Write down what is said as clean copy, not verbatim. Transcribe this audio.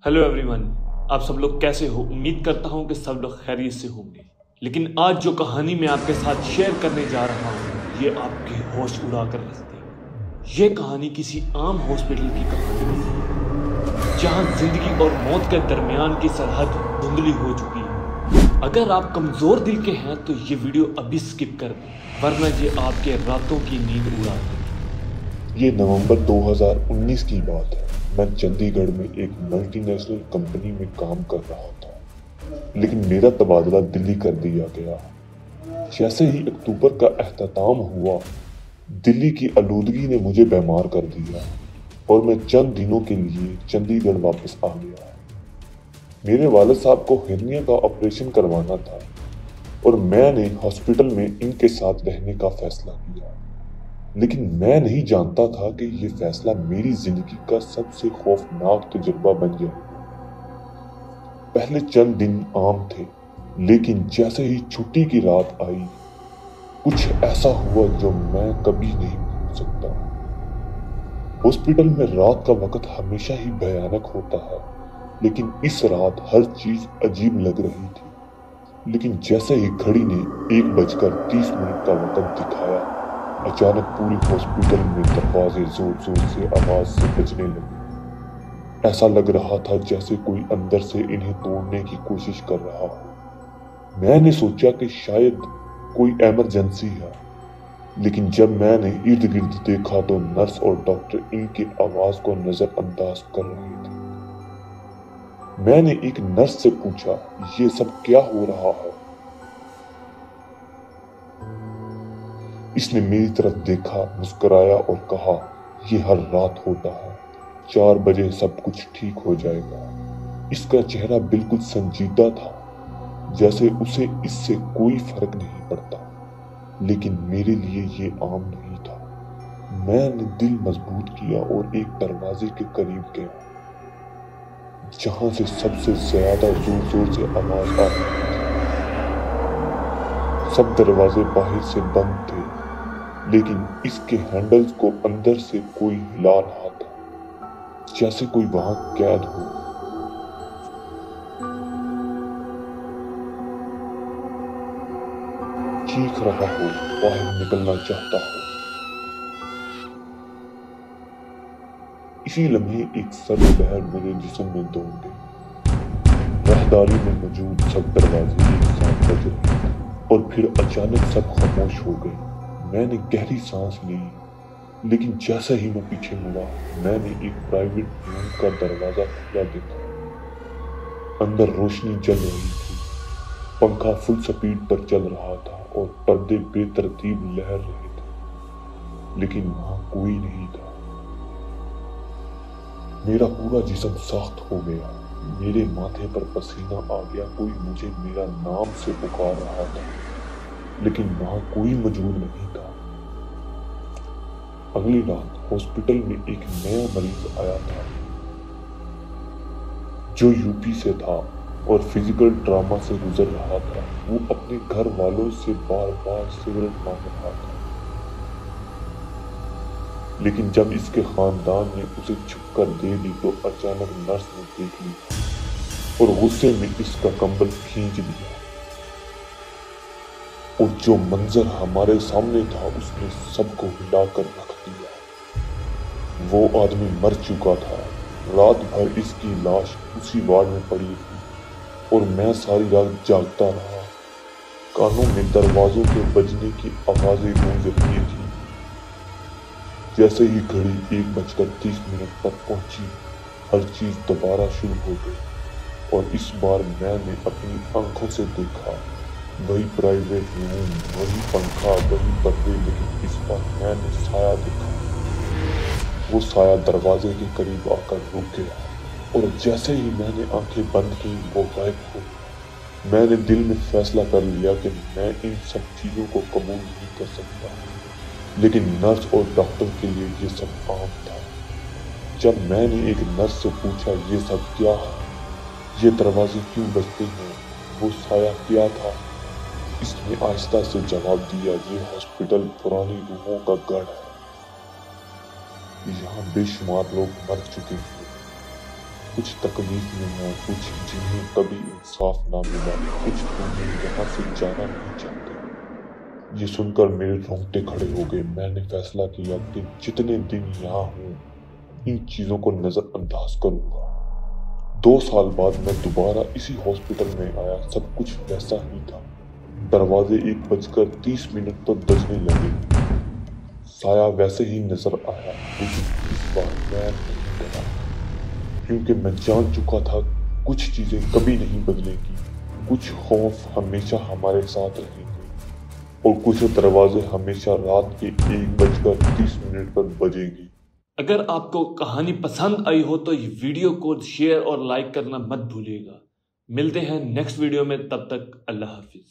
Hello everyone, आप सब लोग कैसे हो। उम्मीद करता हूं कि सब लोग खैरियत से होंगे। लेकिन आज जो कहानी मैं आपके साथ शेयर करने जा रहा हूं ये आपके होश उड़ा कर रख देगी। ये कहानी किसी आम हॉस्पिटल की कहानी नहीं है, जहां जिंदगी और मौत के दरमियान की सरहद धुंधली हो चुकी है। अगर आप कमजोर दिल के हैं तो ये वीडियो अभी स्किप कर दें, वरना ये आपके रातों की नींद उड़ा देगी। ये नवंबर 2019 की बात है। मैं चंडीगढ़ में एक मल्टीनेशनल कंपनी में काम कर रहा था, लेकिन मेरा तबादला दिल्ली कर दिया गया। जैसे ही अक्टूबर का एख्तिताम हुआ, दिल्ली की आलूदगी ने मुझे बीमार कर दिया और मैं चंद दिनों के लिए चंडीगढ़ वापस आ गया। मेरे वालिद साहब को हिर्निया का ऑपरेशन करवाना था और मैंने हॉस्पिटल में इनके साथ रहने का फैसला किया। लेकिन मैं नहीं जानता था कि यह फैसला मेरी जिंदगी का सबसे खौफनाक तजुर्बा बन जाए। पहले चंद दिन आम थे, लेकिन जैसे ही छुट्टी की रात आई, कुछ ऐसा हुआ जो मैं कभी नहीं भूल सकता। हॉस्पिटल में रात का वक्त हमेशा ही भयानक होता है, लेकिन इस रात हर चीज अजीब लग रही थी। लेकिन जैसे ही घड़ी ने 1:30 का वक्त दिखाया, अचानक पूरे हॉस्पिटल में दरवाजे जोर जोर से आवाज से बजने लगे। ऐसा लग रहा था जैसे कोई अंदर से इन्हें तोड़ने की कोशिश कर रहा हो। मैंने सोचा कि शायद कोई इमरजेंसी है, लेकिन जब मैंने इर्द गिर्द देखा तो नर्स और डॉक्टर इनकी आवाज को नजरअंदाज कर रहे थे। मैंने एक नर्स से पूछा, ये सब क्या हो रहा है? इसने मेरी तरफ देखा, मुस्कुराया और कहा, यह हर रात होता है, 4 बजे सब कुछ ठीक हो जाएगा। इसका चेहरा बिल्कुल संजीदा था, जैसे उसे इससे कोई फर्क नहीं पड़ता। लेकिन मेरे लिए ये आम नहीं था। मैंने दिल मजबूत किया और एक दरवाजे के करीब गया, जहां से सबसे ज्यादा जोर जोर से आवाज आ रही थी। सब दरवाजे बाहर से बंद थे, लेकिन इसके हैंडल्स को अंदर से कोई हिला रहा था, जैसे कोई वहां कैद हो। चीख रहा हो, बाहर निकलना चाहता हो। इसी लम्हे एक सर्द लहर मेरे जिस्म में दौड़ गई। राहदारी में मौजूद सब दरवाजे एक साथ बज रहे और फिर अचानक सब खामोश हो गए। मैंने गहरी सांस ली, लेकिन जैसे ही मैं पीछे मुड़ा, मैंने एक प्राइवेट रूम का दरवाजा खुला देखा। अंदर रोशनी जल रही थी, पंखा फुल स्पीड पर चल रहा था और पर्दे बेतरतीब लहर रहे थे, लेकिन वहां कोई नहीं था। मेरा पूरा जिस्म सख्त हो गया, मेरे माथे पर पसीना आ गया। कोई मुझे मेरा नाम से पुकार रहा था, लेकिन वहां कोई मौजूद नहीं था। अगली रात हॉस्पिटल में एक नया मरीज आया था, जो यूपी से था और फिजिकल ट्रॉमा से गुजर रहा था। वो अपने घर वालों से बार बार सिगरेट मांग रहा था, लेकिन जब इसके खानदान ने उसे छुप कर दे दी तो अचानक नर्स ने देख ली और गुस्से में इसका कंबल खींच लिया। और जो मंजर हमारे सामने था, उसने सबको हिलाकर रख दिया। वो आदमी मर चुका था। रात भर इसकी लाश उसी वार्ड में पड़ी थी और मैं सारी रात जागता रहा। कानों में दरवाजों के बजने की आवाजें गूंज रही थी। जैसे ही घड़ी 1:30 पर पहुंची, हर चीज दोबारा शुरू हो गई और इस बार मैंने अपनी आंखों से देखा। वही प्राइवेट रूम, वही पंखा, वही पर्दे, लेकिन इस बार मैंने साया देखा। वो साया दरवाजे के करीब आकर रुक गया और जैसे ही मैंने आंखें बंद की, वो गायब हो गया। मैंने दिल में फैसला कर लिया कि मैं इन सब चीजों को कबूल नहीं कर सकता, लेकिन नर्स और डॉक्टर के लिए ये सब आम था। जब मैंने एक नर्स से पूछा, ये सब क्या है, ये दरवाजे क्यों बजते हैं, वो साया क्या था, इसने आहिस्ता से जवाब दिया, ये हॉस्पिटल पुरानी रूहों का गढ़ है। यहाँ बेशुमार लोग मर चुके हैं, कुछ तकलीफ में हैं, कुछ जिन्हें कभी इंसाफ ना मिला, कुछ उन्हें यहाँ से जाना नहीं चाहते। ये सुनकर मेरे रोंगटे खड़े हो गए। मैंने फैसला किया कि जितने दिन यहाँ हूँ इन चीज़ों को नज़रअंदाज करूँगा। 2 साल बाद मैं दोबारा इसी हॉस्पिटल में आया। सब कुछ वैसा ही था। दरवाजे 1:30 पर बजने लगे। साया वैसे ही नजर आया, लेकिन इस बार मैं नहीं डरा, क्योंकि मैं जान चुका था कुछ चीजें कभी नहीं बदलेंगी। कुछ खौफ हमेशा हमारे साथ रहेंगे और कुछ दरवाजे हमेशा रात के 1:30 पर बजेंगे। अगर आपको कहानी पसंद आई हो तो ये वीडियो को शेयर और लाइक करना मत भूलिएगा। मिलते हैं नेक्स्ट वीडियो में, तब तक अल्लाह हाफिज।